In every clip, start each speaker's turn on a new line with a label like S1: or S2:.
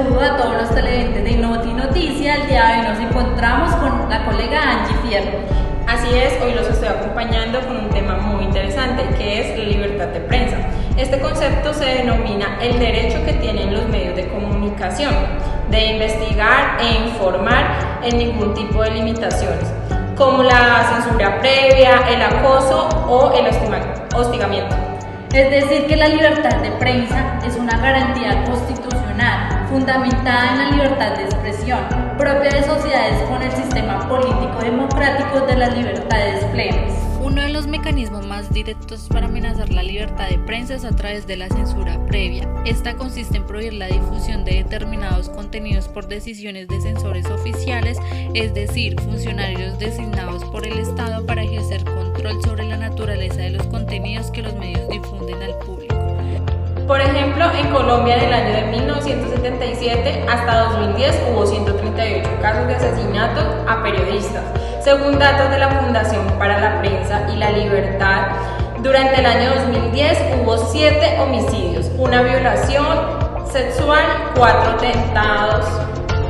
S1: saludo a todos los televidentes de Noti Noticia. El día de hoy nos encontramos con la colega Angie Fierro.
S2: Así es, hoy los estoy acompañando con un tema muy interesante que es la libertad de prensa. Este concepto se denomina el derecho que tienen los medios de comunicación de investigar e informar en ningún tipo de limitaciones, como la censura previa, el acoso o el hostigamiento.
S1: Es decir, que la libertad de prensa es una garantía constitucional fundamentada en la libertad de expresión, propia de sociedades con el sistema político democrático de las libertades plenas.
S3: Uno de los mecanismos más directos para amenazar la libertad de prensa es a través de la censura previa. Esta consiste en prohibir la difusión de determinados contenidos por decisiones de censores oficiales, es decir, funcionarios designados por el Estado para ejercer control sobre la naturaleza de los contenidos que los medios difunden al público.
S2: Por ejemplo, en Colombia en el año de 1977 hasta 2010 hubo 138 casos de asesinatos a periodistas. Según datos de la Fundación para la Prensa y la Libertad, durante el año 2010 hubo 7 homicidios, una violación sexual, 4 atentados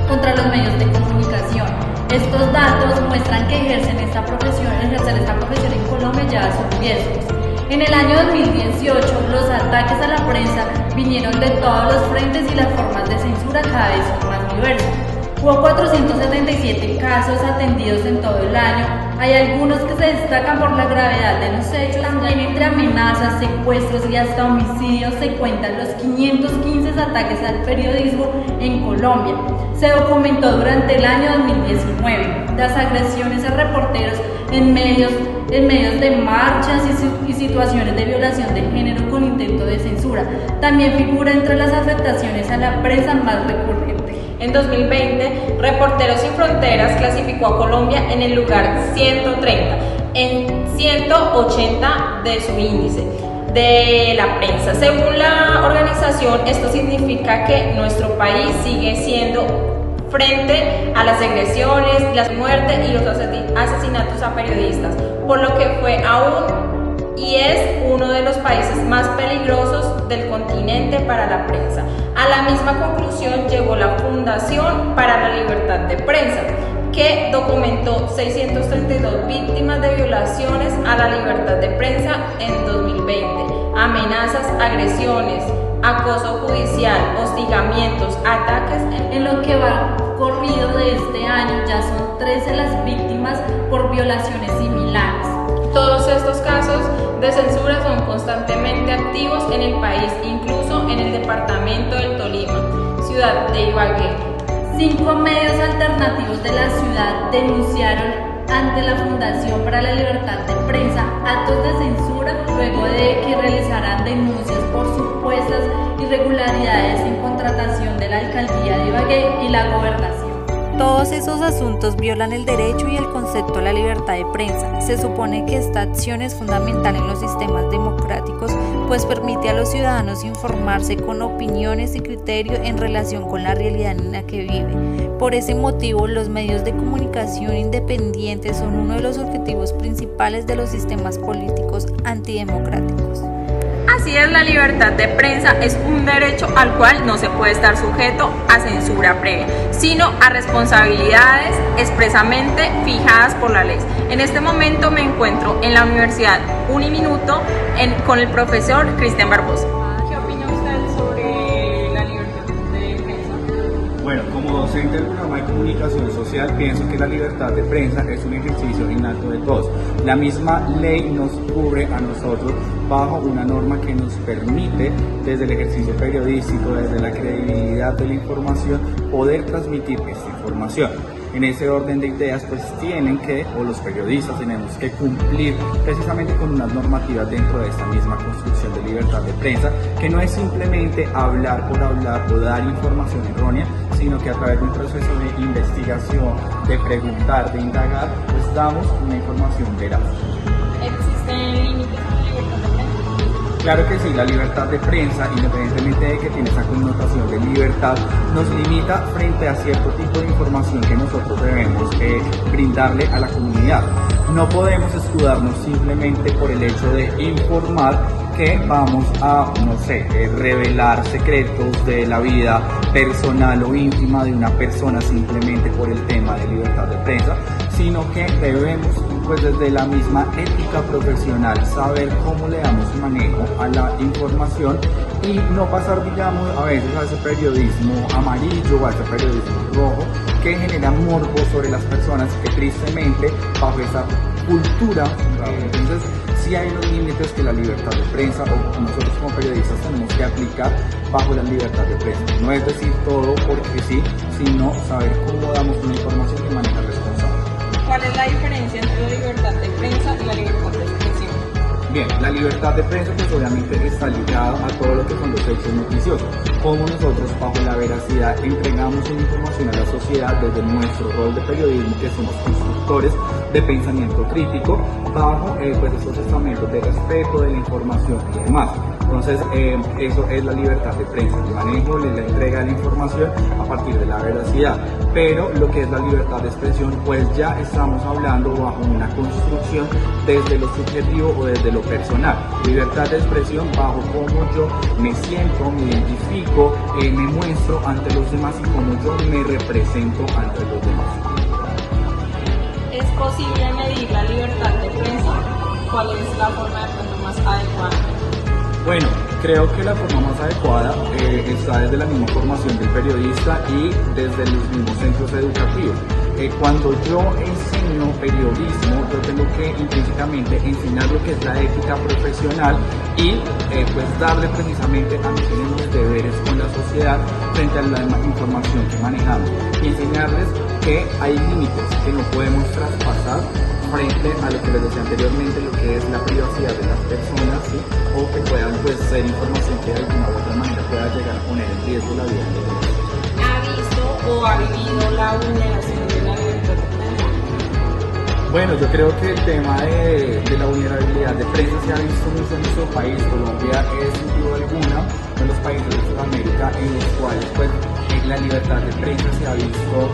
S1: contra los medios de comunicación. Estos datos muestran que ejercer esta profesión en Colombia ya son riesgos. En el año 2018, los ataques a la prensa vinieron de todos los frentes y las formas de censura cada vez son más diversas. Hubo 477 casos atendidos en todo el año. Hay algunos que se destacan por la gravedad de los hechos. También entre amenazas, secuestros y hasta homicidios se cuentan los 515 ataques al periodismo en Colombia. Se documentó durante el año 2019 las agresiones a reporteros en medios de marchas y situaciones de violación de género con intento de censura. También figura entre las afectaciones a la prensa más recurrentes.
S2: En 2020, Reporteros Sin Fronteras clasificó a Colombia en el lugar 130, en 180 de su índice de la prensa. Según la organización, esto significa que nuestro país sigue siendo frente a las agresiones, las muertes y los asesinatos a periodistas, por lo que fue aún y es uno de los países más peligrosos del continente para la prensa. A la misma conclusión llegó la Fundación para la Libertad de Prensa, que documentó 632 víctimas de violaciones a la libertad de prensa en 2020, amenazas, agresiones, acoso judicial, hostigamientos, ataques.
S1: En lo que va corrido de este año ya son 13 las víctimas por violaciones similares.
S2: Todos estos casos de censura son constantemente activos en el país, incluso en el departamento del Tolima, ciudad de Ibagué.
S1: 5 medios alternativos de la ciudad denunciaron ante la Fundación para la Libertad de Prensa actos de censura luego de que realizaran denuncias por supuestas irregularidades en contratación de la alcaldía de Ibagué y la gobernación.
S3: Todos esos asuntos violan el derecho y el concepto de la libertad de prensa. Se supone que esta acción es fundamental en los sistemas democráticos, pues permite a los ciudadanos informarse con opiniones y criterio en relación con la realidad en la que vive. Por ese motivo, los medios de comunicación independientes son uno de los objetivos principales de los sistemas políticos antidemocráticos.
S2: Así es, la libertad de prensa es un derecho al cual no se puede estar sujeto a censura previa, sino a responsabilidades expresamente fijadas por la ley. En este momento me encuentro en la Universidad Uniminuto con el profesor Cristian Barbosa. ¿Qué opina usted sobre la libertad de prensa?
S4: Bueno, como docente del programa de comunicación social, pienso que la libertad de prensa es un ejercicio innato de todos. La misma ley nos cubre a nosotros bajo una norma que nos permite, desde el ejercicio periodístico, desde la credibilidad de la información, poder transmitir esta información. En ese orden de ideas, pues los periodistas tenemos que cumplir precisamente con unas normativas dentro de esta misma construcción de libertad de prensa, que no es simplemente hablar por hablar o dar información errónea, sino que a través de un proceso de investigación, de preguntar, de indagar, pues damos una información veraz.
S2: ¿Existen límites a la libertad de prensa?
S4: Claro que sí, la libertad de prensa, independientemente de que tiene esa connotación de libertad, nos limita frente a cierto tipo de información que nosotros debemos brindarle a la comunidad. No podemos escudarnos simplemente por el hecho de informar que vamos a, no sé, revelar secretos de la vida personal o íntima de una persona simplemente por el tema de libertad de prensa, sino que debemos, pues desde la misma ética profesional, saber cómo le damos manejo a la información y no pasar, digamos, a veces a ese periodismo amarillo o a ese periodismo rojo que genera morbo sobre las personas que tristemente bajo esa cultura, entonces sí hay unos límites que la libertad de prensa o nosotros como periodistas tenemos que aplicar bajo la libertad de prensa. No es decir todo porque sí, sino saber cómo damos una información de manera responsable.
S2: ¿Cuál es la diferencia entre la libertad de prensa y la libertad de expresión?
S4: Bien, la libertad de prensa pues obviamente está ligada a todo lo que son los hechos noticiosos, como nosotros bajo la veracidad entregamos una información a la sociedad desde nuestro rol de periodismo, que somos constructores de pensamiento crítico, bajo pues esos estamentos de respeto de la información y demás. Entonces eso es la libertad de prensa, el manejo, la entrega de la información a partir de la veracidad. Pero lo que es la libertad de expresión, pues ya estamos hablando bajo una construcción desde lo subjetivo o desde lo personal. Libertad de expresión bajo cómo yo me siento, me identifico, me muestro ante los demás y cómo yo me represento ante los demás.
S2: ¿Es posible medir la libertad de prensa? ¿Cuál es la forma de pronto más adecuada?
S4: Bueno, creo que la forma más adecuada está desde la misma formación del periodista y desde los mismos centros educativos. Cuando yo enseño periodismo, yo tengo que intrínsecamente enseñar lo que es la ética profesional y pues darle precisamente a mis unos deberes con la sociedad frente a la información que manejamos y enseñarles que hay límites que no podemos traspasar frente a lo que les decía anteriormente, lo que es la privacidad de las personas, ¿sí? O que puedan pues ser información que de alguna u otra manera pueda llegar a poner en riesgo la vida de los demás.
S2: ¿Ha visto o ha vivido la vulneración de la libertad de prensa?
S4: Bueno, yo creo que el tema de la vulnerabilidad de prensa se ha visto mucho en nuestro país. Colombia es sin duda alguna uno de los países de Sudamérica en los cuales pues la libertad de prensa se ha visto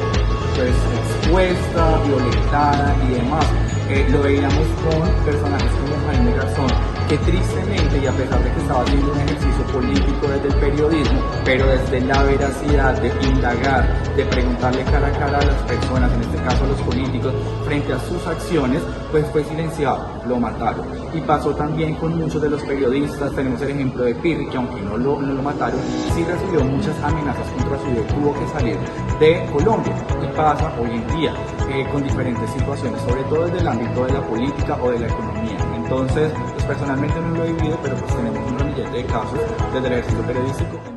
S4: pues expuesta, violentada y demás. Lo veíamos con personajes como Jaime Garzón, que tristemente, y a pesar de que estaba haciendo un ejercicio político desde el periodismo, pero desde la veracidad de indagar, de preguntarle cara a cara a las personas, en este caso a los políticos, frente a sus acciones, pues fue silenciado, lo mataron. Y pasó también con muchos de los periodistas. Tenemos el ejemplo de Pirri, que aunque no lo mataron, sí recibió muchas amenazas contra su vida, tuvo que salir de Colombia. Y pasa hoy en día con diferentes situaciones, sobre todo desde el ámbito de la política o de la economía. Entonces, pues personalmente no lo he vivido, pero pues tenemos un ramillete de casos desde el ejercicio periodístico.